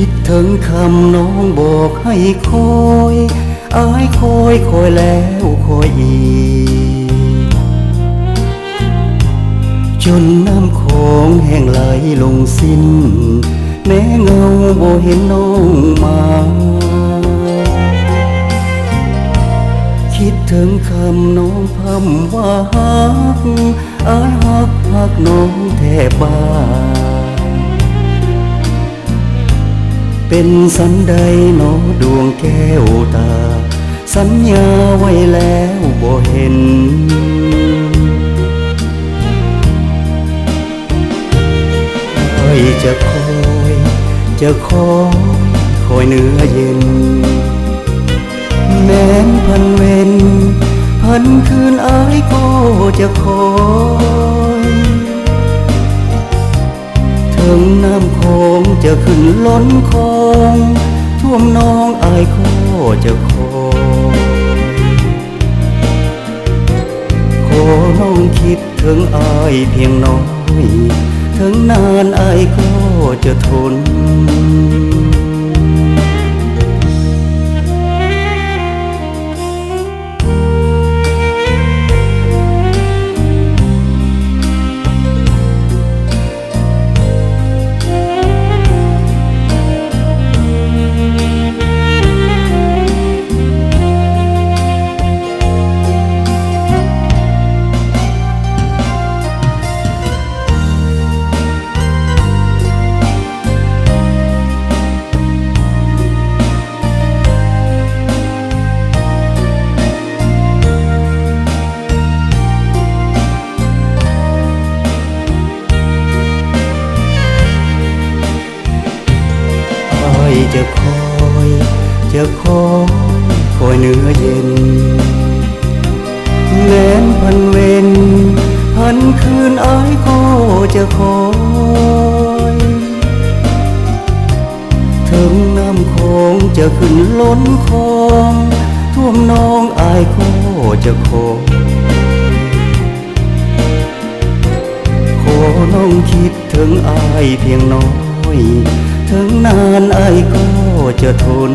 คิดถึงคำน้องบอกให้คอยอ้ายคอยคอยแล้วคอยอีกจนน้ำโขงแห้งไหลลงสิ้นแม้เงาบ่เห็นน้องมาคิดถึงคำน้องพร่ำว่าฮักอ้ายฮักน้องแทบบ้าเป็นสันใดหนอดวงแก้วตาสัญญาไว้แล้วบ่เห็นจะคอยจะคอยเนื้อเย็นแม้นพันเวนพันคืนอ้ายก็จะคอยถึงน้ำโขงจะขึ้นล้นคลองท่วมน้องอ้ายก็จะคอยขอน้องคิดถึงอ้ายเพียงน้อยถึงนานอ้ายก็จะทนจะคอยจะคอยเนื้อเย็นแม้นพันเวนพันคืนอ้ายก็จะคอยถึงน้ำโขงจะขึ้นล้นคลองท่วมน้องอ้ายก็จะคอยขอน้องคิดถึงอ้ายเพียงน้อยถึงนานอ้ายก็จะทน